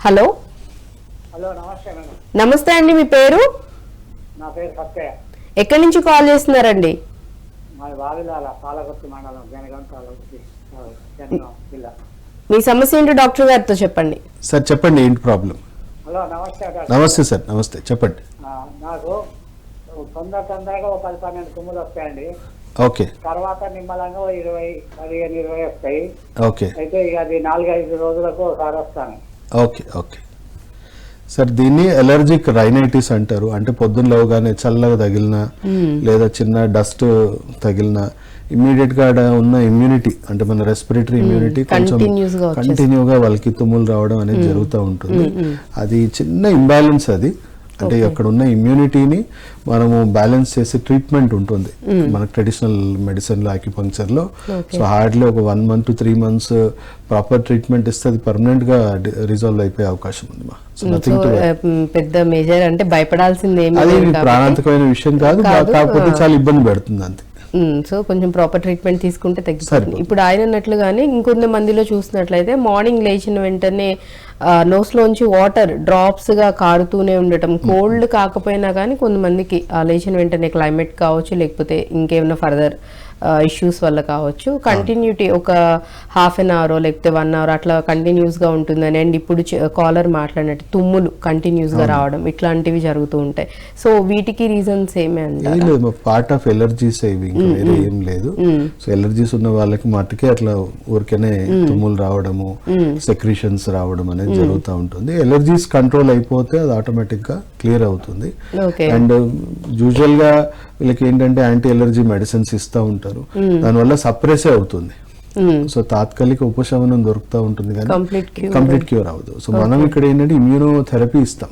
Hello hello నమస్తే madam. నమస్తే అండి, మీ పేరు? నా పేరు సత్యయ్య. ఎక్కడి నుంచి కాల్ చేస్తున్నారండి? మాది వావిలాల పాలకొత్తి మండలం జనగాం తాలూకు జనగాం జిల్లా. మీ సమస్య ఏంటో డాక్టర్ గారితో చెప్పండి. సార్ చెప్పండి, ఏంటి ప్రాబ్లం? హలో నమస్తే డాక్టర్. నమస్తే సార్, నమస్తే, చెప్పండి. నాకు తొందరగా 10-12 తుమ్ములు వస్తాయండి. ఓకే. తర్వాత నిమ్మలంగా 20-15-20 వస్తాయి. ఓకే. అయితే ఇక అది 4-5 రోజులకు ఒకసారి వస్తాను. ఓకే ఓకే సార్, దీన్ని ఎలర్జిక్ రైనైటిస్ అంటారు. అంటే పొద్దున్న లేవగానే చల్లగా తగిలినా లేదా చిన్న డస్ట్ తగిలినా ఇమ్మీడియట్ గా ఉన్న ఇమ్యూనిటీ, అంటే మన రెస్పిరేటరీ ఇమ్యూనిటీ కొంచెం కంటిన్యూగా వాళ్ళకి తుమ్ములు రావడం అనేది జరుగుతూ ఉంటుంది. అది చిన్న ఇంబ్యాలెన్స్ అది. అంటే అక్కడ ఉన్న ఇమ్యూనిటీని మనము బ్యాలెన్స్ చేసే ట్రీట్మెంట్ ఉంటుంది మనకు ట్రెడిషనల్ మెడిసిన్ లో, ఆక్యుపంక్చర్ లో. సో హార్డ్లీ ఒక 1 month to 3 months proper treatment ఇస్తే అది పర్మనెంట్ గా రిజాల్వ్ అయిపోయే అవకాశం ఉంది. పెద్ద మేజర్ అంటే భయపడాల్సింది అది ప్రాణాంతకమైన విషయం కాదు, కాకపోతే చాలా ఇబ్బంది పెడుతుంది అంతే. సో కొంచెం ప్రాపర్ ట్రీట్మెంట్ తీసుకుంటే తగ్గిపోతుంది. ఇప్పుడు ఆయన అన్నట్లుగానే ఇంకొంత మందిలో చూసినట్లయితే మార్నింగ్ లేచిన వెంటనే నోస్లోంచి వాటర్ డ్రాప్స్ గా కారుతూనే ఉండటం, కోల్డ్ కాకపోయినా కానీ కొంతమందికి లేచిన వెంటనే క్లైమేట్ కావచ్చు, లేకపోతే ఇంకేమైనా ఫర్దర్ ఇష్యూస్ వల్ల కావచ్చు, కంటిన్యూటీ ఒక ½ an hour లేకపోతే 1 hour అట్లా కంటిన్యూస్ గా ఉంటుందని. అండ్ ఇప్పుడు కాలర్ మాట్లాడినట్టు తుమ్ములు కంటిన్యూస్ గా రావడం ఇట్లాంటివి జరుగుతూ ఉంటాయి. సో వీటికి రీజన్స్ ఏమి అంటే పార్ట్ ఆఫ్ ఎలర్జీస్ ఇవి, వేరే ఏం లేదు. సో ఎలర్జీస్ ఉన్న వాళ్ళకి మట్టుకే అట్లా ఊరికేనే తుమ్ములు రావడము, సెక్రీషన్స్ రావడం అనేది జరుగుతూ ఉంటుంది. ఎలర్జీస్ కంట్రోల్ అయిపోతే అది ఆటోమేటిక్ గా క్లియర్ అవుతుంది. అండ్ యూజువల్ గా వీళ్ళకి ఏంటంటే యాంటీ ఎలర్జీ మెడిసిన్స్ ఇస్తూ ఉంటారు, దానివల్ల సప్రెసే అవుతుంది. సో తాత్కాలిక ఉపశమనం దొరుకుతూ ఉంటుంది కానీ కంప్లీట్ క్యూర్ అవ్వదు. సో మనం ఇక్కడ ఏంటంటే ఇమ్యూనోథెరపీ ఇస్తాం.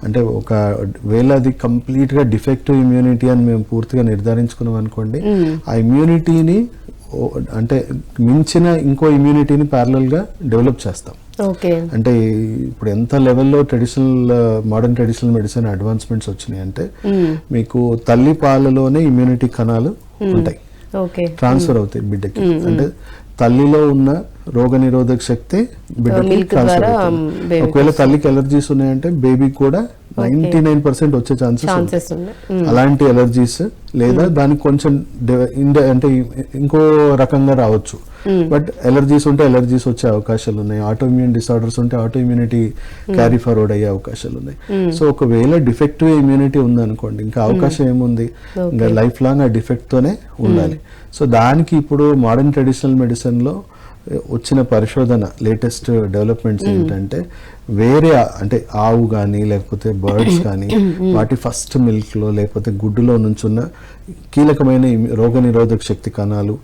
అంటే ఒకవేళ అది కంప్లీట్ గా డిఫెక్టివ్ ఇమ్యూనిటీ అని మేము పూర్తిగా నిర్ధారించుకున్నాం అనుకోండి, ఆ ఇమ్యూనిటీని అంటే మించిన ఇంకో ఇమ్యూనిటీని ప్యారలల్ గా డెవలప్ చేస్తాం. అంటే ఇప్పుడు ఎంత లెవెల్లో మోడర్న్ ట్రెడిషనల్ మెడిసిన్ అడ్వాన్స్మెంట్స్ వచ్చినాయి అంటే, మీకు తల్లి పాలలోనే ఇమ్యూనిటీ కణాలు ఉంటాయి, ట్రాన్స్ఫర్ అవుతాయి బిడ్డకి. అంటే తల్లిలో ఉన్న రోగ నిరోధక శక్తి బిడ్డకి ట్రాన్స్ఫర్ అవుతుంది. ఒకవేళ తల్లికి ఎలర్జీస్ ఉన్నాయంటే బేబీకి కూడా 99% వచ్చే ఛాన్సెస్ ఉన్నాయి. అలాంటి ఎలర్జీస్ లేదా దానికి కొంచెం అంటే ఇంకో రకంగా రావచ్చు. బట్ ఎలర్జీస్ ఉంటే ఎలర్జీస్ వచ్చే అవకాశాలు ఉన్నాయి. ఆటో ఇమ్యూన్ డిసార్డర్స్ ఉంటే ఆటో ఇమ్యూనిటీ క్యారీ ఫార్వర్డ్ అయ్యే అవకాశాలు ఉన్నాయి. సో ఒకవేళ డిఫెక్టివ్ ఇమ్యూనిటీ ఉందనుకోండి, ఇంకా అవకాశం ఏముంది, ఇంకా లైఫ్ లాంగ్ ఆ డిఫెక్ట్ తోనే ఉండాలి. సో దానికి ఇప్పుడు మోడర్న్ ట్రెడిషనల్ మెడిసిన్ లో వచ్చిన పరిశోధన లేటెస్ట్ డెవలప్మెంట్స్ ఏంటంటే, వేరే అంటే ఆవు కానీ లేకపోతే బర్డ్స్ కానీ వాటి ఫస్ట్ మిల్క్ లో లేకపోతే గుడ్డులో నుంచున్న కీలకమైన రోగ నిరోధక శక్తి కణాలు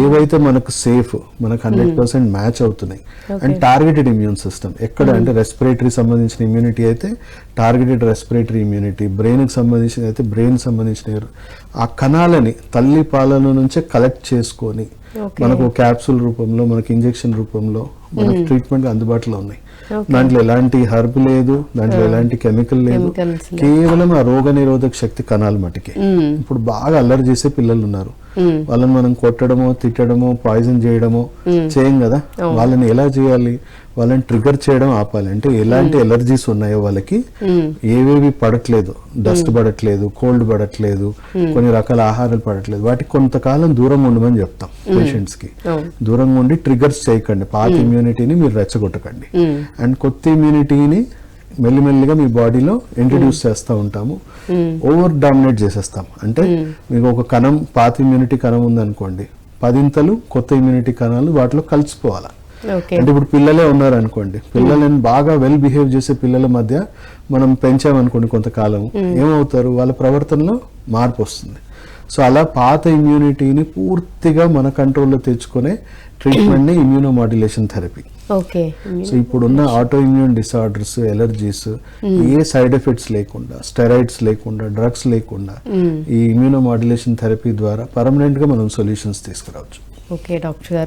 ఏవైతే మనకు సేఫ్, మనకు 100% మ్యాచ్ అవుతున్నాయి. అండ్ టార్గెటెడ్ ఇమ్యూన్ సిస్టమ్ ఎక్కడ అంటే రెస్పిరేటరీ సంబంధించిన ఇమ్యూనిటీ అయితే టార్గెటెడ్ రెస్పిరేటరీ ఇమ్యూనిటీ, బ్రెయిన్కి సంబంధించిన అయితే బ్రెయిన్ సంబంధించిన ఆ కణాలని తల్లి పాలన నుంచే కలెక్ట్ చేసుకొని మనకు క్యాప్సూల్ రూపంలో, మనకి ఇంజెక్షన్ రూపంలో మనకు ట్రీట్మెంట్ అందుబాటులో ఉన్నాయి. దాంట్లో ఎలాంటి హర్బ్ లేదు, దాంట్లో ఎలాంటి కెమికల్ లేదు, కేవలం ఆ రోగ నిరోధక శక్తి కణాలు మటుకే. ఇప్పుడు బాగా అల్లరి చేసే పిల్లలు ఉన్నారు, వాళ్ళని మనం కొట్టడమో తిట్టడమో పాయిజన్ చేయడమో చేయం కదా. వాళ్ళని ఎలా చేయాలి, వాళ్ళని ట్రిగర్ చేయడం ఆపాలి. అంటే ఎలాంటి ఎలర్జీస్ ఉన్నాయో వాళ్ళకి, ఏవేవి పడట్లేదు, డస్ట్ పడట్లేదు, కోల్డ్ పడట్లేదు, కొన్ని రకాల ఆహారాలు పడట్లేదు, వాటికి కొంతకాలం దూరం ఉండమని చెప్తాం పేషెంట్స్ కి. దూరంగా ఉండి ట్రిగర్స్ చేయకండి, పాత ఇమ్యూనిటీని మీరు రెచ్చగొట్టకండి. అండ్ కొత్త ఇమ్యూనిటీని మెల్లిమెల్లిగా మీ బాడీలో ఇంట్రడ్యూస్ చేస్తూ ఉంటాము. ఓవర్ డామినేట్ చేసేస్తాం. అంటే మీకు ఒక కణం, పాత ఇమ్యూనిటీ కణం ఉందనుకోండి, 10 కొత్త ఇమ్యూనిటీ కణాలు వాటిలో కలిసిపోవాలి. అంటే ఇప్పుడు పిల్లలే ఉన్నారనుకోండి, పిల్లలని బాగా వెల్ బిహేవ్ చేసే పిల్లల మధ్య మనం పెంచామనుకోండి కొంతకాలం, ఏమవుతారు, వాళ్ళ ప్రవర్తనలో మార్పు వస్తుంది. సో అలా పాత ఇమ్యూనిటీని పూర్తిగా మన కంట్రోల్లో తెచ్చుకునే ట్రీట్మెంట్ ని ఇమ్యూనోమాడ్యులేషన్ థెరపీ. సో ఇప్పుడున్న ఆటో ఇమ్యూన్ డిసార్డర్స్, ఎలర్జీస్ ఏ సైడ్ ఎఫెక్ట్స్ లేకుండా, స్టెరాయిడ్స్ లేకుండా, డ్రగ్స్ లేకుండా ఈ ఇమ్యూనోమాడ్యులేషన్ థెరపీ ద్వారా పర్మనెంట్ గా మనం సొల్యూషన్స్ తీసుకురావచ్చు. ఓకే డాక్టర్ గారు.